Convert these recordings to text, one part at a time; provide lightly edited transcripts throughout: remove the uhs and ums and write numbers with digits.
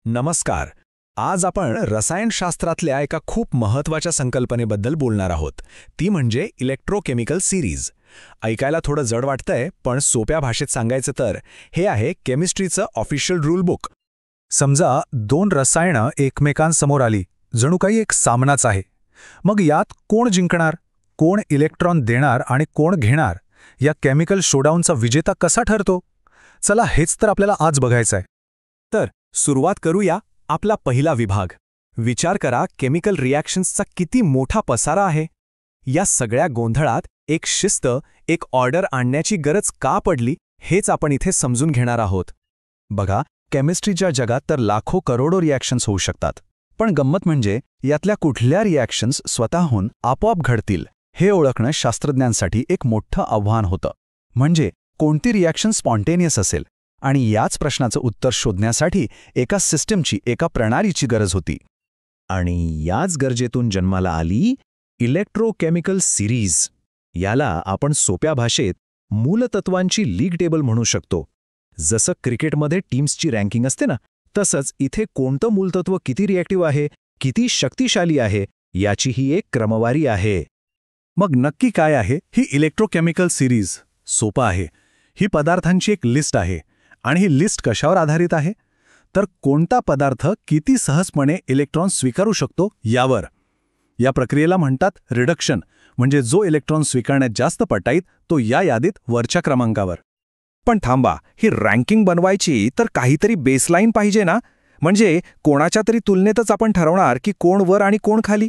नमस्कार. आज आपण रसायनशास्त्रातल्या एका खूप महत्त्वाच्या संकल्पनेबद्दल बोलणार आहोत. ती म्हणजे इलेक्ट्रोकेमिकल सिरीज. ऐकायला थोडं जड वाटतंय, पण सोप्या भाषेत सांगायचं तर हे आहे केमिस्ट्रीचं ऑफिशियल रूल बुक. समजा दोन रसायनं एकमेकांसमोर आली, जणू काही एक सामनाच आहे. मग यात कोण जिंकणार, कोण इलेक्ट्रॉन देणार आणि कोण घेणार, या केमिकल शोडाऊनचा विजेता कसा ठरतो? चला हेच तर आपल्याला आज बघायचं आहे. तर सुरुवात करूया. आपला पहिला विभाग. विचार करा, केमिकल रिॲक्शन्सचा किती मोठा पसारा आहे. या सगळ्या गोंधळात एक शिस्त, एक ऑर्डर आणण्याची गरज का पडली, हेच आपण इथे समजून घेणार आहोत. बघा, केमिस्ट्रीच्या जगात तर लाखो करोडो रिॲक्शन्स होऊ शकतात. पण गंमत म्हणजे यातल्या कुठल्या रिॲक्शन्स स्वतःहून आपोआप घडतील हे ओळखणं शास्त्रज्ञांसाठी एक मोठं आव्हान होतं. म्हणजे कोणती रिॲक्शन स्पॉन्टेनियस असेल, आणि याच प्रश्नाचं उत्तर शोधण्यासाठी एका सिस्टमची, एका प्रणालीची गरज होती. आणि याच गरजेतून जन्माला आली इलेक्ट्रोकेमिकल सिरीज. याला आपण सोप्या भाषेत मूलतत्वांची लीग टेबल म्हणू शकतो. जसं क्रिकेटमध्ये टीम्सची रँकिंग असते ना, तसंच इथे कोणतं मूलतत्व किती रिॲक्टिव्ह आहे, किती शक्तिशाली आहे, याची ही एक क्रमवारी आहे. मग नक्की काय आहे ही इलेक्ट्रोकेमिकल सिरीज? सोपं आहे. ही पदार्थांची एक लिस्ट आहे. आणि ही लिस्ट कशावर आधारित आहे? तर कोणता पदार्थ किती सहजपणे इलेक्ट्रॉन स्वीकारू शकतो यावर. या प्रक्रियेला म्हणतात रिडक्शन. म्हणजे जो इलेक्ट्रॉन स्वीकारण्यात जास्त पटाईत तो या यादीत वरच्या क्रमांकावर. पण थांबा, ही रँकिंग बनवायची तर काहीतरी बेसलाईन पाहिजे ना? म्हणजे कोणाच्या तरी तुलनेतच आपण ठरवणार की कोण वर आणि कोण खाली.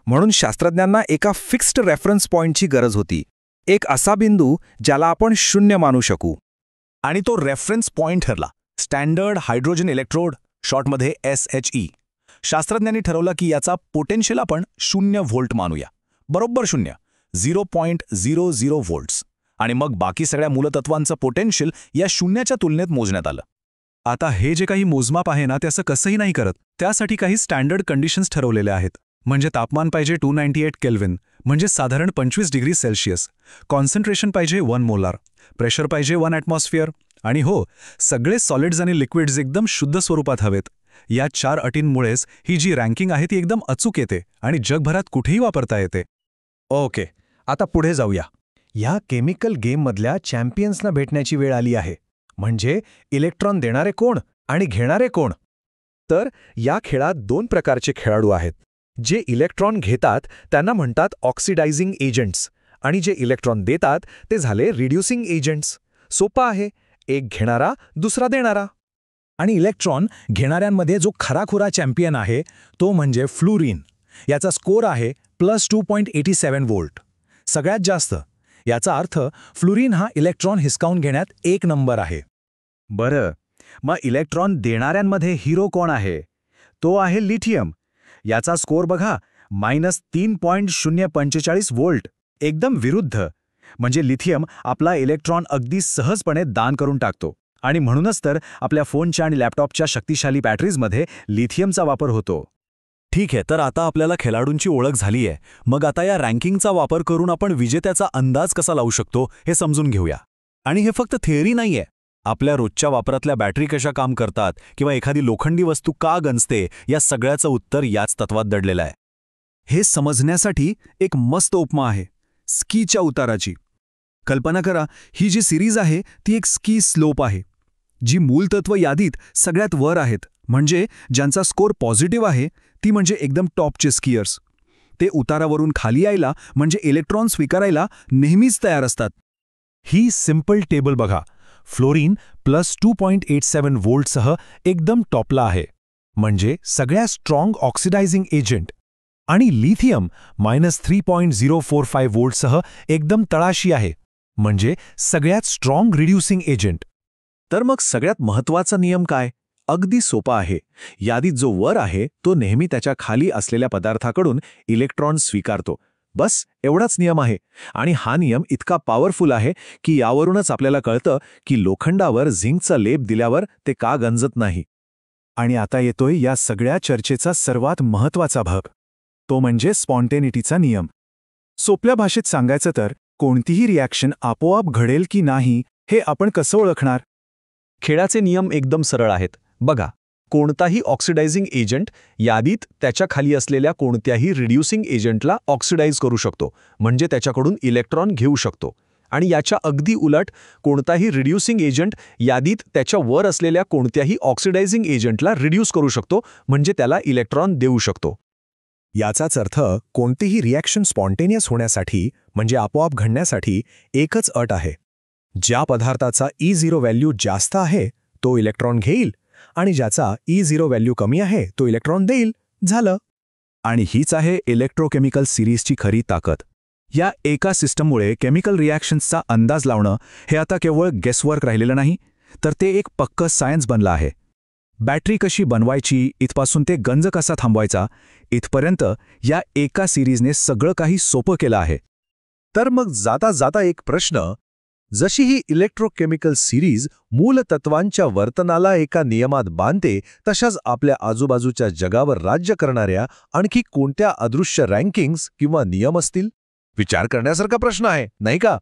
म्हणून शास्त्रज्ञांना एका फिक्स्ड रेफरन्स पॉइंटची गरज होती. एक असा बिंदू ज्याला आपण 0 मानू शकू. आणि तो रेफरन्स पॉइंट ठरला स्टँडर्ड हायड्रोजन इलेक्ट्रोड, शॉर्टमध्ये SHE. शास्त्रज्ञांनी ठरवलं की याचा पोटेन्शियल आपण 0 व्होल्ट मानूया. बरोबर 0, 0.00 व्होल्ट्स. आणि मग बाकी सगळ्या मूलतत्वांचं पोटेन्शियल या शून्याच्या तुलनेत मोजण्यात आलं. आता हे जे काही मोजमाप आहे ना, ते असं कसंही नाही करत. त्यासाठी काही स्टँडर्ड कंडिशन्स ठरवलेल्या आहेत. म्हणजे तापमान पाहिजे 298 केल्विन, म्हणजे साधारण 25 डिग्री सेल्सिअस. कॉन्सन्ट्रेशन पाहिजे 1 मोलार. प्रेशर पाहिजे 1 ॲटमॉस्फिअर. आणि हो, सगळे सॉलिड्स आणि लिक्विड्स एकदम शुद्ध स्वरूपात हवेत. या 4 अटींमुळेच ही जी रँकिंग आहे ती एकदम अचूक येते आणि जगभरात कुठेही वापरता येते. ओके, आता पुढे जाऊया. या केमिकल गेममधल्या चॅम्पियन्सना भेटण्याची वेळ आली आहे. म्हणजे इलेक्ट्रॉन देणारे कोण आणि घेणारे कोण? तर या खेळात 2 प्रकारचे खेळाडू आहेत. जे इलेक्ट्रॉन घेतात त्यांना म्हणतात ऑक्सिडायझिंग एजंट्स, आणि जे इलेक्ट्रॉन देतात ते झाले रिड्युसिंग एजंट्स. सोपं आहे, एक घेणारा, दुसरा देणारा. आणि इलेक्ट्रॉन घेणाऱ्यांमध्ये जो खराखुरा चॅम्पियन आहे तो म्हणजे फ्लोरीन. याचा स्कोर आहे +2.87 व्होल्ट, सगळ्यात जास्त. याचा अर्थ फ्लोरीन हा इलेक्ट्रॉन हिसकावून घेण्यात 1 नंबर आहे. बरं, मग इलेक्ट्रॉन देणाऱ्यांमध्ये हिरो कोण आहे? तो आहे लिथियम. याचा स्कोर बघा, -3.045 व्होल्ट, एकदम विरुद्ध. म्हणजे लिथियम आपला इलेक्ट्रॉन अगदी सहजपणे दान करून टाकतो. आणि म्हणूनच तर आपल्या फोनच्या आणि लॅपटॉपच्या शक्तिशाली बॅटरीजमध्ये लिथियमचा वापर होतो. ठीक आहे, तर आता आपल्याला खेळाडूंची ओळख झाली आहे. मग आता या रँकिंगचा वापर करून आपण विजेत्याचा अंदाज कसा लावू शकतो हे समजून घेऊया. आणि हे फक्त थिअरी नाहीये. आपल्या रोजच्या वापरातल्या बॅटरी कशा काम करतात किंवा एखादी लोखंडी वस्तू का गंजते, या सगळ्याचं उत्तर याच तत्वात दडलेलं आहे. हे समजण्यासाठी एक मस्त उपमा आहे, स्कीच्या उताराची. कल्पना करा, ही जी सिरीज आहे ती एक स्की स्लोप आहे. जी मूलतत्व यादीत सगळ्यात वर आहेत, म्हणजे ज्यांचा स्कोर पॉझिटिव्ह आहे, ती म्हणजे एकदम टॉपचे स्कीयर्स. ते उतारावरून खाली यायला, म्हणजे इलेक्ट्रॉन स्वीकारायला नेहमीच तयार असतात. ही सिंपल टेबल बघा. फ्लोरीन +2.87 व्होल्टसह एकदम टॉपला आहे, म्हणजे सगळ्यात स्ट्रॉंग ऑक्सिडायझिंग एजंट. आणि लिथियम -3.045 व्होल्टसह एकदम तळाशी आहे, म्हणजे सगळ्यात स्ट्रॉंग रिड्युसिंग एजंट. तर मग सगळ्यात महत्त्वाचा नियम काय? अगदी सोपा आहे. यादीत जो वर आहे तो नेहमी त्याच्या खाली असलेल्या पदार्थाकडून इलेक्ट्रॉन स्वीकारतो. बस एवढाच नियम आहे. आणि हा नियम इतका पॉवरफुल आहे की यावरूनच आपल्याला कळतं की लोखंडावर झिंकचा लेप दिल्यावर ते का गंजत नाही. आणि आता येतोय या सगळ्या चर्चेचा सर्वात महत्त्वाचा भाग. तो म्हणजे स्पॉन्टेनिटीचा नियम. सोप्या भाषेत सांगायचं तर कोणतीही रिॲक्शन आपोआप घडेल की नाही हे आपण कसं ओळखणार? खेळाचे नियम एकदम सरळ आहेत. बघा, कोणताही ऑक्सिडायझिंग एजंट यादीत त्याच्या खाली असलेल्या कोणत्याही रिड्युसिंग एजंटला ऑक्सिडाइज करू शकतो, म्हणजे त्याच्याकडून इलेक्ट्रॉन घेऊ शकतो. आणि याच्या अगदी उलट, कोणताही रिड्युसिंग एजंट यादीत त्याच्या वर असलेल्या कोणत्याही ऑक्सिडायझिंग एजंटला रिड्यूस करू शकतो, म्हणजे त्याला इलेक्ट्रॉन देऊ शकतो. याचाच अर्थ कोणतीही रिॲक्शन स्पॉन्टेनियस होण्यासाठी म्हणजे आपोआप घडण्यासाठी एकच अट आहे. ज्या पदार्थाचा E0 व्हॅल्यू जास्त आहे तो इलेक्ट्रॉन घेईल आणि ज्याचा E0 व्हॅल्यू कमी आहे तो इलेक्ट्रॉन देईल. झालं. आणि हीच आहे इलेक्ट्रोकेमिकल सिरीजची खरी ताकद. या एका सिस्टममुळे केमिकल रिॲक्शन्सचा अंदाज लावणं हे आता केवळ गेसवर्क राहिलेलं नाही, तर ते एक पक्कं सायन्स बनलं आहे. बॅटरी कशी बनवायची इथपासून ते गंज कसा थांबवायचा इथपर्यंत या एका सिरीजने सगळं काही सोपं केलं आहे. तर मग जाता जाता एक प्रश्न, जशी ही इलेक्ट्रोकेमिकल सिरीज मूल तत्वांच्या वर्तनाला एका नियमात बांधते, तशाच आपल्या आजूबाजूच्या जगावर राज्य करणाऱ्या आणखी कोणत्या अदृश्य रँकिंग्स किंवा नियम असतील? विचार करण्यासारखा प्रश्न आहे, नाही का?